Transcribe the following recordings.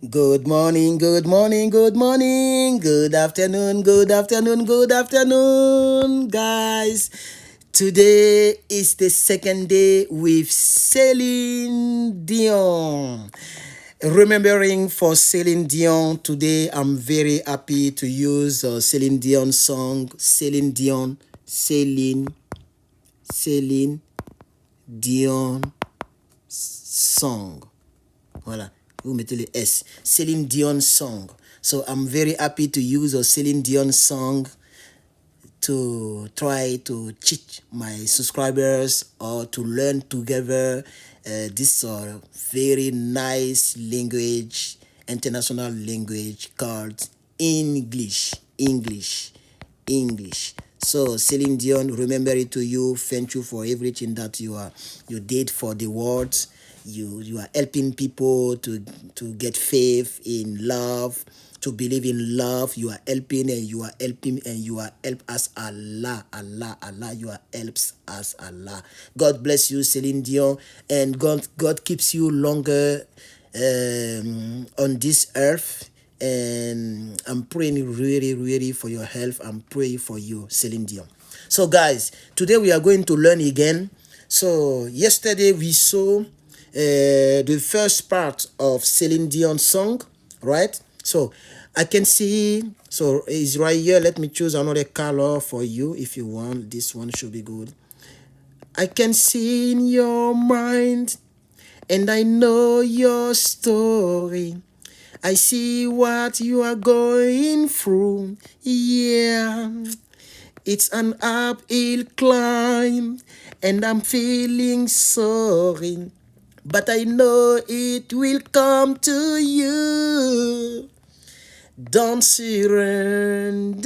Good morning, good morning, good morning, good afternoon, guys. Today is the second day with Celine Dion. Remembering for Celine Dion, today I'm very happy to use Celine Dion song, Celine Dion, Celine Dion song. Voilà, vous mettez le S. Celine Dion song. So I'm very happy to use a Celine Dion song to try to teach my subscribers or to learn together this very nice language, international language called English. English. So Celine Dion, remember it to you. Thank you for everything that you did for the world. You are helping people to get faith in love, to believe in love. You are helping and you are helping and you are help us Allah. You are helps us Allah. God bless you, Celine Dion, and God keeps you longer on this earth. And I'm praying really for your health. I'm praying for you, Celine Dion. So guys, today we are going to learn again. So yesterday we saw the first part of Celine Dion song, right? So I can see, so it's right here. Let me choose another color for you if you want. This one should be good. I can see in your mind and I know your story. I see what you are going through. Yeah, it's an uphill climb, and I'm feeling sorry. But I know it will come to you. Don't surrender,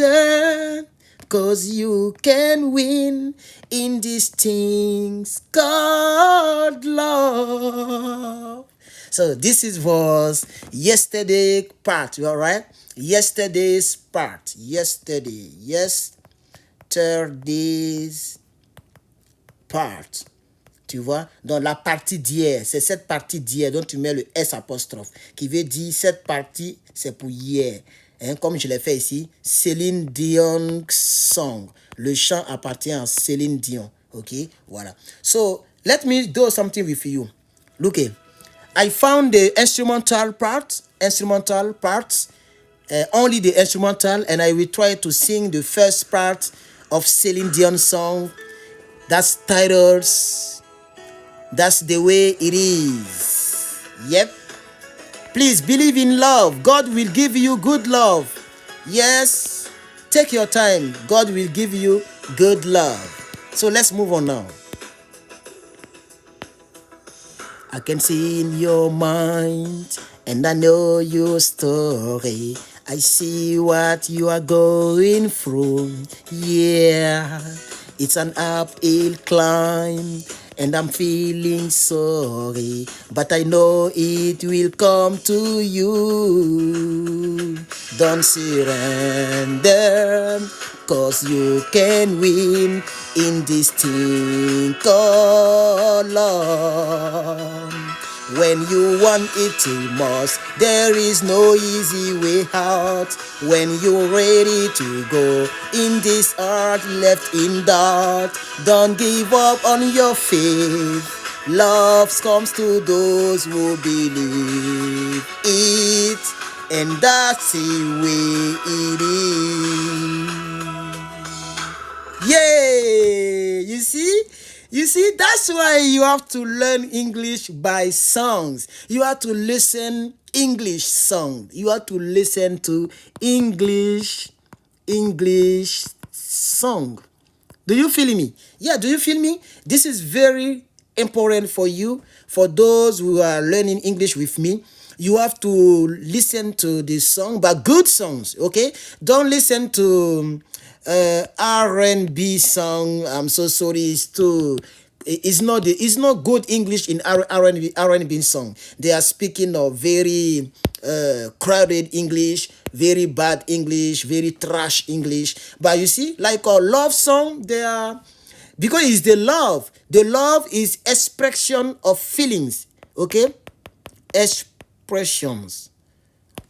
cause you can win in these things called love. So this was yesterday part, you alright? Yesterday's part. Yesterday's part. Tu vois, dans la partie d'hier, c'est cette partie d'hier dont tu mets le S apostrophe, qui veut dire cette partie, c'est pour hier. Hein, comme je l'ai fait ici, Céline Dion song. Le chant appartient à Céline Dion. Ok, voilà. So, let me do something with you. Look, I found the instrumental parts, only the instrumental, and I will try to sing the first part of Céline Dion song. That's titles. That's the way it is. Yep. Please believe in love. God will give you good love. Yes. Take your time. God will give you good love. So let's move on now. I can see in your mind and I know your story. I see what you are going through. Yeah, it's an uphill climb and I'm feeling sorry, but I know it will come to you. Don't surrender, cause you can win in this thing called love. When you want it, you must. There is no easy way out. When you're ready to go in this earth left in doubt, don't give up on your faith. Love comes to those who believe it, and that's the way it is. Yay! You see, that's why you have to learn English by songs. You have to listen English song. You have to listen to English song. Do you feel me? Yeah, do you feel me? This is very important for you, for those who are learning English with me. You have to listen to this song, but good songs, okay? Don't listen to R&B song. I'm so sorry, it's not good English in R&B song. They are speaking of very crowded English, very bad English, very trash English. But you see, like a love song, they are, because it's the love. The love is expression of feelings, okay? Expressions.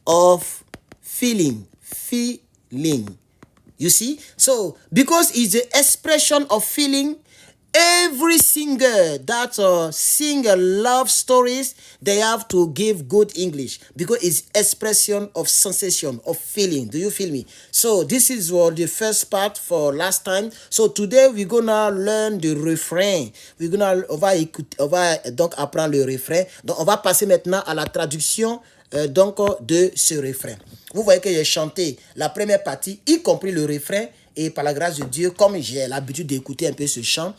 of feeling. Feeling. You see? So, because it's the expression of feeling, every singer that sing love stories, they have to give good English because it's expression of sensation, of feeling. Do you feel me? So, this is the first part for last time. So, today, we're gonna learn the refrain. On va donc apprendre le refrain. Donc, on va passer maintenant à la traduction donc de ce refrain. Vous voyez que j'ai chanté la première partie, y compris le refrain, et par la grâce de Dieu, comme j'ai l'habitude d'écouter un peu ce chant,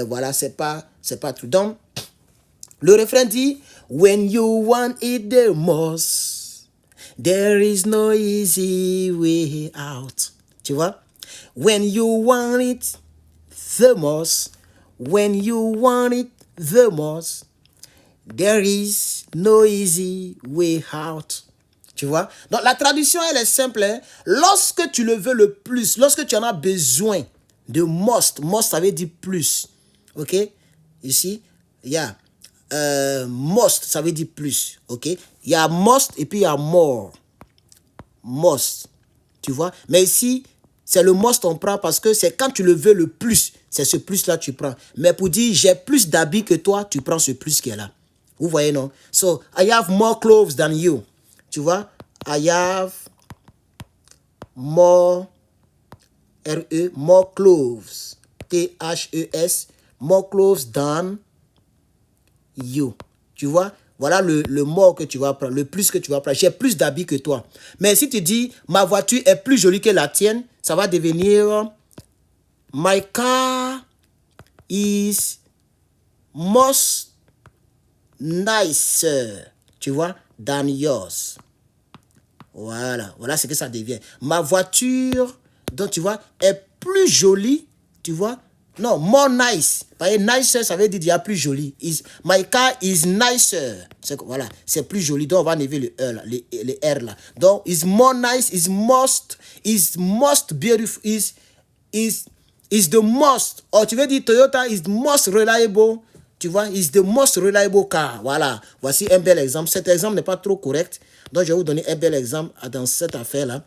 voilà, c'est pas tout. Donc, le refrain dit, when you want it the most, there is no easy way out. Tu vois? When you want it the most, when you want it the most, there is no easy way out. Tu vois? Donc, la traduction, elle est simple. Hein? Lorsque tu le veux le plus, lorsque tu en as besoin de most, most, ça veut dire plus. OK? Ici, il y a most, ça veut dire plus. OK? Il y a most et puis il y a more. Most. Tu vois? Mais ici, c'est le most on prend parce que c'est quand tu le veux le plus. C'est ce plus-là que tu prends. Mais pour dire j'ai plus d'habits que toi, tu prends ce plus qui est là. Vous voyez, non? So, I have more clothes than you. Tu vois? I have more, R-E, more clothes. T-H-E-S, more clothes than you. Tu vois? Voilà le more que tu vas prendre, le plus que tu vas prendre. J'ai plus d'habits que toi. Mais si tu dis, ma voiture est plus jolie que la tienne, ça va devenir, my car is most nicer, tu vois, than yours. Voilà, voilà ce que ça devient. Ma voiture, donc tu vois, est plus jolie, tu vois. Non, more nice. Parce que nicer, ça veut dire déjà plus joli. My car is nicer. Voilà, c'est plus joli. Donc on va enlever le R là, les R là. Donc, is more nice, is most beautiful, is the most. Or tu veux dire Toyota is most reliable. Tu vois, is the most reliable car. Voilà, voici un bel exemple. Cet exemple n'est pas trop correct. Donc, je vais vous donner un bel exemple dans cette affaire-là.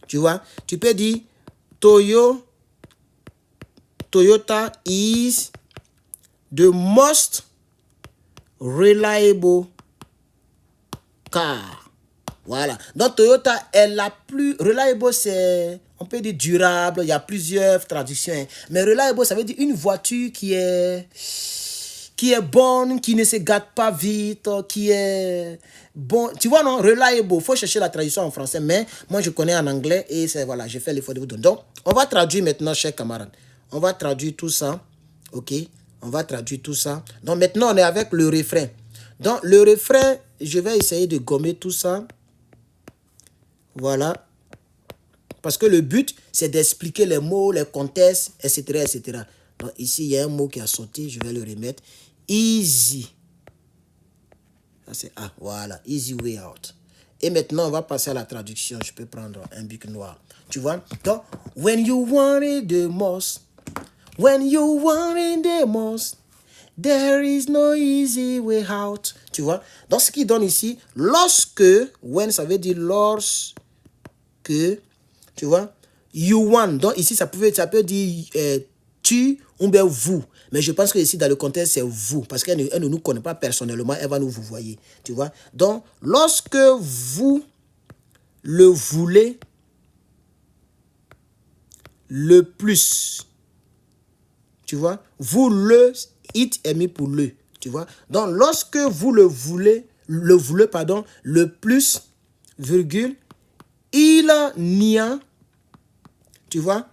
Tu vois, tu peux dire Toyota is the most reliable car. Voilà. Donc, Toyota est la plus reliable, c'est, on peut dire durable. Il y a plusieurs traductions. Hein. Mais reliable, ça veut dire une voiture qui est bonne, qui ne se gâte pas vite, qui est bon. Tu vois, non, reliable. Il faut chercher la traduction en français, mais moi, je connais en anglais et c'est, voilà, j'ai fait l'effort de vous donner. Donc, on va traduire maintenant, chers camarades. On va traduire tout ça, ok? On va traduire tout ça. Donc, maintenant, on est avec le refrain. Donc, le refrain, je vais essayer de gommer tout ça. Voilà. Parce que le but, c'est d'expliquer les mots, les contextes, etc., etc. Donc, ici, il y a un mot qui a sauté. Je vais le remettre. Easy. Ça, c'est A. Voilà. Easy way out. Et maintenant, on va passer à la traduction. Je peux prendre un bic noir. Tu vois? Donc, when you want it the most, when you want it the most, there is no easy way out. Tu vois? Donc, ce qui donne ici, lorsque, when, ça veut dire lorsque, tu vois? You want. Donc, ici, ça peut dire tu ou bien vous. Mais je pense que ici, dans le contexte, c'est vous. Parce qu'elle ne nous connaît pas personnellement. Elle va nous vous voyez. Tu vois? Donc, lorsque vous le voulez le plus. Tu vois? Vous le, it est mis pour le. Tu vois? Donc, lorsque vous le voulez, le plus, virgule, il n'y a, tu vois?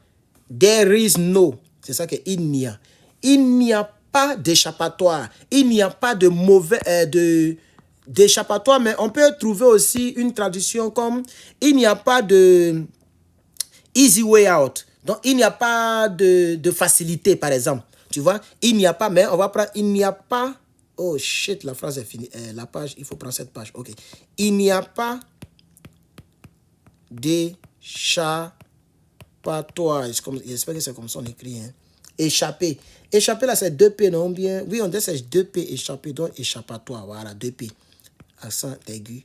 There is no. C'est ça que il n'y a. Il n'y a pas d'échappatoire. Il n'y a pas de mauvais, d'échappatoire, mais on peut trouver aussi une traduction comme il n'y a pas de easy way out. Donc, il n'y a pas de facilité, par exemple. Tu vois, il n'y a pas, mais on va prendre, il n'y a pas, oh shit, la phrase est finie. La page, il faut prendre cette page. Ok. Il n'y a pas d'échappatoire. J'espère que c'est comme ça on écrit. Hein. Échapper. Échapper, là, c'est 2P, non bien? Oui, on dit c'est 2P, échapper, donc échappatoire. Voilà, 2P. Accent aigu.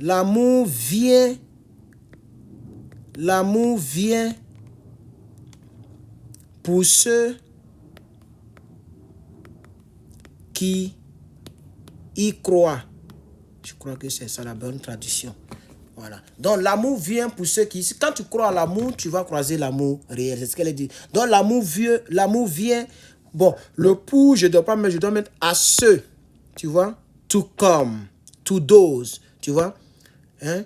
L'amour vient pour ceux qui y croient. Je crois que c'est ça la bonne traduction. Voilà. Donc l'amour vient pour ceux qui... Quand tu crois à l'amour, tu vas croiser l'amour réel. C'est ce qu'elle dit. Donc l'amour vient... Bon, le pour, je dois mettre à ceux. Tu vois? To come. To those. Tu vois? Hein?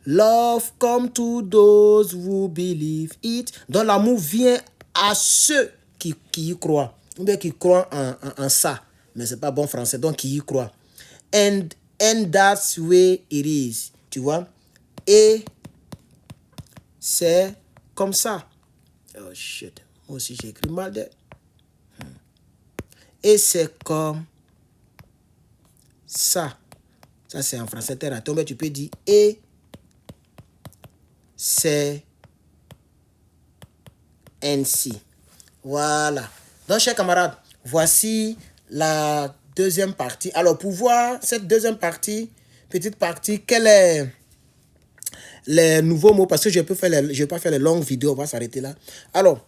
Love come to those who believe it. Donc l'amour vient à ceux qui y croient. Ou bien qui croient en ça. Mais c'est pas bon français. Donc qui y croient. And that's the way it is. Tu vois? Et c'est comme ça. Oh shit. Moi aussi j'ai écrit mal de. Et c'est comme ça. Ça c'est en français terre à tomber. Tu peux dire et c'est ainsi. Voilà. Donc chers camarades, voici la deuxième partie. Alors pour voir cette deuxième partie, petite partie, quel est les nouveaux mots, parce que je ne vais pas faire les longues vidéos, on va s'arrêter là. Alors,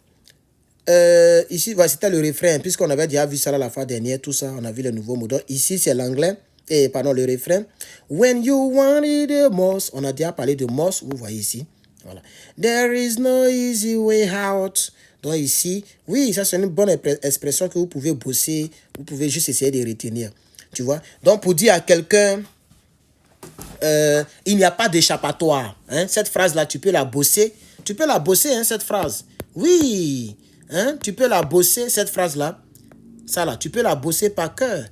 ici, c'était le refrain, puisqu'on avait déjà vu ça la fois dernière, tout ça, on a vu les nouveaux mots. Donc, ici, c'est l'anglais, et pardon, le refrain. When you want it the most, on a déjà parlé de most, vous voyez ici. Voilà. There is no easy way out. Donc, ici, oui, ça, c'est une bonne expression que vous pouvez bosser, vous pouvez juste essayer de retenir. Tu vois? Donc, pour dire à quelqu'un, il n'y a pas d'échappatoire. Hein? Cette phrase-là, tu peux la bosser. Tu peux la bosser, hein, cette phrase. Oui. Hein? Tu peux la bosser, cette phrase-là. Ça, là, tu peux la bosser par cœur.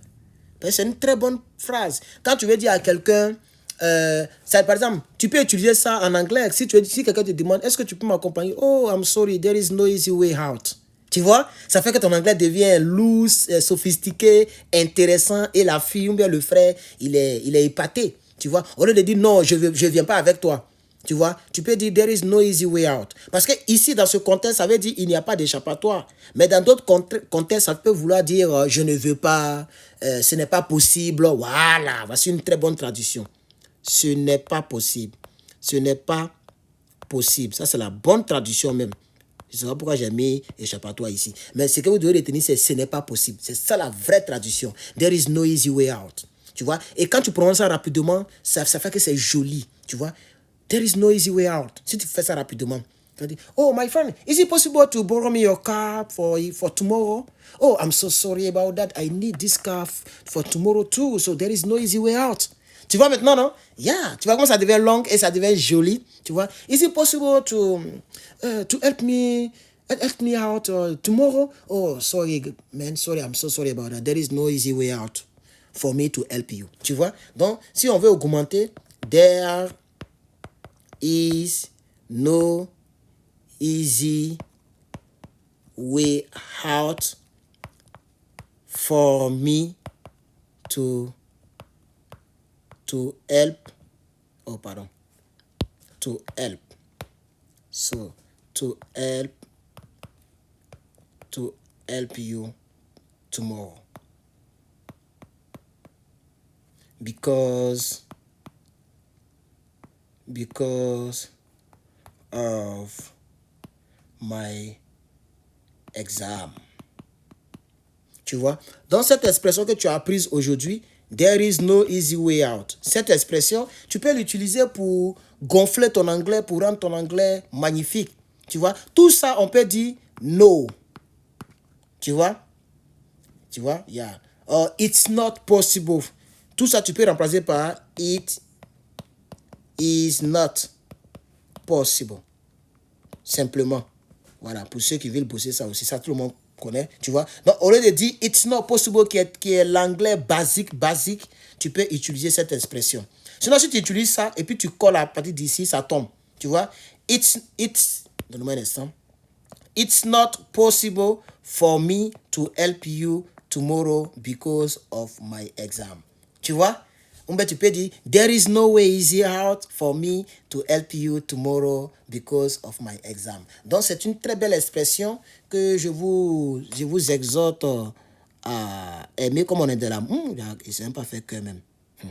C'est une très bonne phrase. Quand tu veux dire à quelqu'un, par exemple, tu peux utiliser ça en anglais. Si quelqu'un te demande, est-ce que tu peux m'accompagner? Oh, I'm sorry, there is no easy way out. Tu vois, ça fait que ton anglais devient loose, sophistiqué, intéressant, et la fille ou bien le frère, il est épaté. Tu vois, au lieu de dire non, je viens pas avec toi. Tu vois, tu peux dire there is no easy way out. Parce que ici, dans ce contexte, ça veut dire il n'y a pas d'échappatoire. Mais dans d'autres contextes, ça peut vouloir dire je ne veux pas, ce n'est pas possible. Voilà, voici une très bonne traduction. Ce n'est pas possible. Ce n'est pas possible. Ça, c'est la bonne traduction même. Je ne sais pas pourquoi j'ai mis échappatoire ici. Mais ce que vous devez retenir, c'est ce n'est pas possible. C'est ça la vraie traduction. There is no easy way out. Tu vois? Et quand tu prononces ça rapidement, ça fait que c'est joli. Tu vois? There is no easy way out. Si tu fais ça rapidement, tu vas dire, oh, my friend, is it possible to borrow me your car for tomorrow? Oh, I'm so sorry about that. I need this car for tomorrow too. So there is no easy way out. Tu vois maintenant, non? Yeah. Tu vois comment ça devient long et ça devient joli. Tu vois? Is it possible to help me out tomorrow? Oh, sorry, man. Sorry, I'm so sorry about that. There is no easy way out for me to help you. Tu vois? Donc, si on veut augmenter, there is no easy way out for me to help. Oh, pardon. To help. So, to help you tomorrow. Because of my exam. Tu vois? Dans cette expression que tu as apprise aujourd'hui, there is no easy way out. Cette expression, tu peux l'utiliser pour gonfler ton anglais, pour rendre ton anglais magnifique. Tu vois? Tout ça, on peut dire no. Tu vois? Tu vois? Yeah. Or it's not possible. Tout ça, tu peux remplacer par it is not possible. Simplement. Voilà, pour ceux qui veulent bosser ça aussi, ça tout le monde connaît, tu vois. Donc, au lieu de dire it's not possible, qui est l'anglais basique, tu peux utiliser cette expression. Sinon, si tu utilises ça et puis tu colles à partir d'ici, ça tombe. Tu vois, donne-moi un instant. It's not possible for me to help you tomorrow because of my exam. Tu vois? Tu peux dire, there is no way easy out for me to help you tomorrow because of my exam. Donc, c'est une très belle expression que je vous exhorte à aimer comme on est de la... c'est même pas fait que même.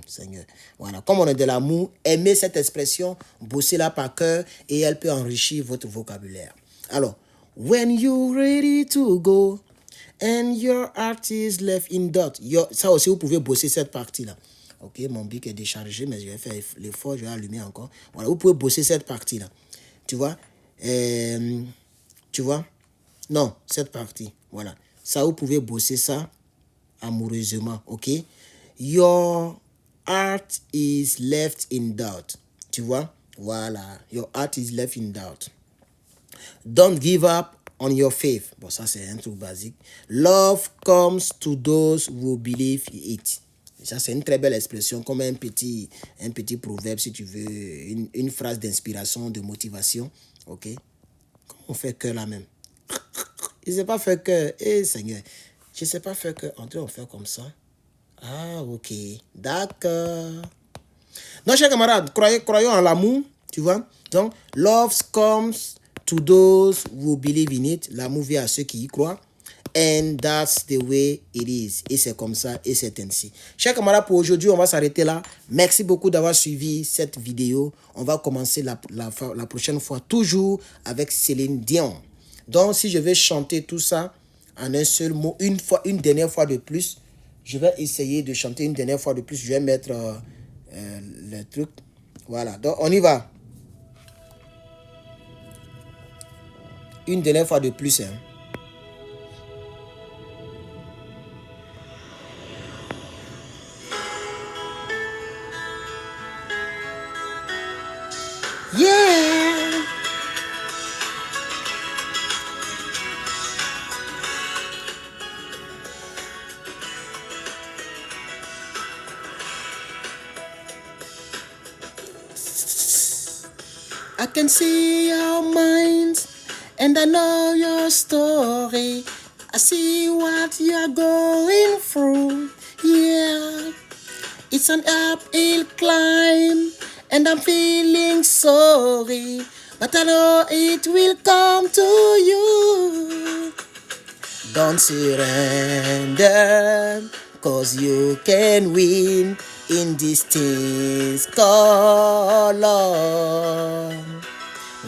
Seigneur. Voilà, comme on est de l'amour, aimez cette expression, bossez-la par cœur et elle peut enrichir votre vocabulaire. Alors, when you're ready to go and your heart is left in doubt. Ça aussi, vous pouvez bosser cette partie-là. Ok, mon bic est déchargé, mais je vais faire l'effort, je vais allumer encore. Voilà, vous pouvez bosser cette partie-là. Tu vois? Tu vois? Non, cette partie. Voilà. Ça, vous pouvez bosser ça amoureusement. Ok? Your heart is left in doubt. Tu vois? Voilà. Your heart is left in doubt. Don't give up on your faith. Bon, ça, c'est un truc basique. Love comes to those who believe it. Ça, c'est une très belle expression, comme un petit proverbe, si tu veux, une phrase d'inspiration, de motivation. OK? Comment on fait cœur là même? Je ne sais pas faire cœur. Eh, Seigneur, je ne sais pas faire cœur. On fait comme ça. Ah, ok. D'accord. Donc, chers camarades, croyons en l'amour, tu vois. Donc, love comes to those who believe in it. L'amour vient à ceux qui y croient. And that's the way it is. Et c'est comme ça, et c'est ainsi. Chers camarades, pour aujourd'hui, on va s'arrêter là. Merci beaucoup d'avoir suivi cette vidéo. On va commencer la prochaine fois, toujours avec Céline Dion. Donc, si je vais chanter tout ça en un seul mot, une dernière fois de plus, je vais essayer de chanter une dernière fois de plus. Je vais mettre le truc. Voilà, donc on y va. Une dernière fois de plus. Hein. Yeah! I can see your mind and I know your story. I see what you're going through. Yeah, it's an uphill climb and I'm feeling sorry, but I know it will come to you. Don't surrender, cause you can win in these things called love.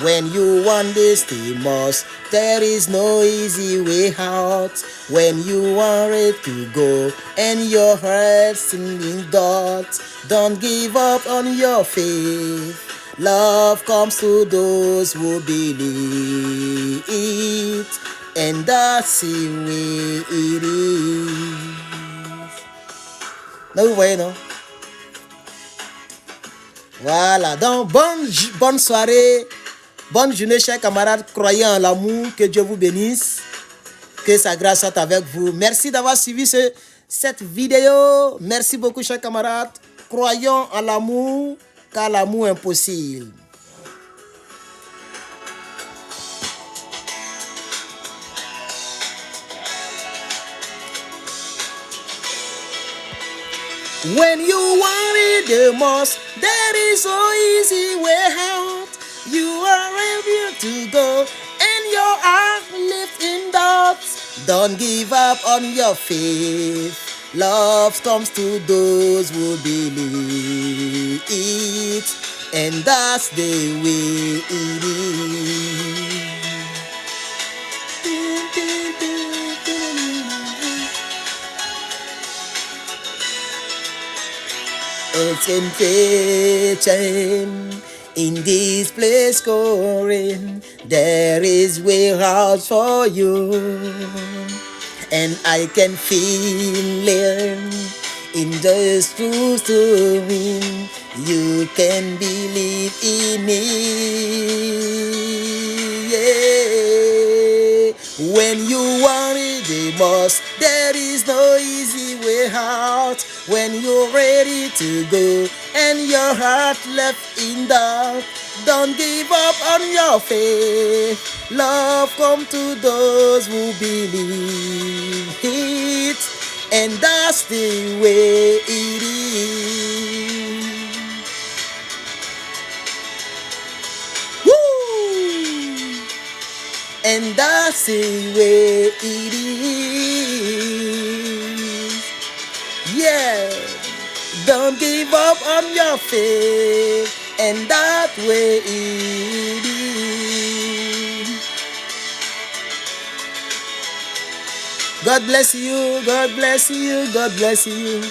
When you want this the most, there is no easy way out. When you want it to go and your heart's in doubt, don't give up on your faith. Love comes to those who believe it, and that's the way it is. Là, vous voyez, non? Voilà, donc bonne soirée, bonne journée, chers camarades. Croyez en l'amour, que Dieu vous bénisse, que sa grâce soit avec vous. Merci d'avoir suivi cette vidéo. Merci beaucoup, chers camarades. Croyons en l'amour, car l'amour est impossible. When you want it the most, there is no easy way out. You are able to go and your heart lives in doubt. Don't give up on your faith. Love comes to those who believe it, and that's the way it is. It's impatient in this place going. There is way out for you, and I can feel it in the truth to me. You can believe in me. Yeah. When you want it the most, there is no easy way out. When you're ready to go and your heart left in doubt, don't give up on your faith. Love comes to those who believe it, and that's the way it is. Woo! And that's the way it is. Yeah. Don't give up on your faith, and that way it is. God bless you, God bless you, God bless you.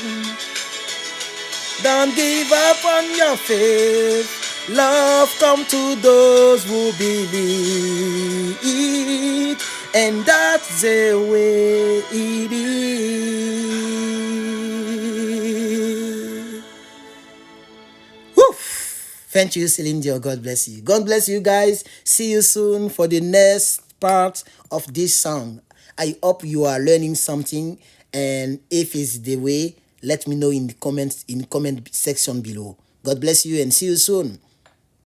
Don't give up on your faith. Love come to those who believe it, and that's the way it is. Woo! Thank you, Celine Dion. God bless you. God bless you guys. See you soon for the next part of this song. I hope you are learning something, and if it's the way, let me know in the comment section below. God bless you and see you soon.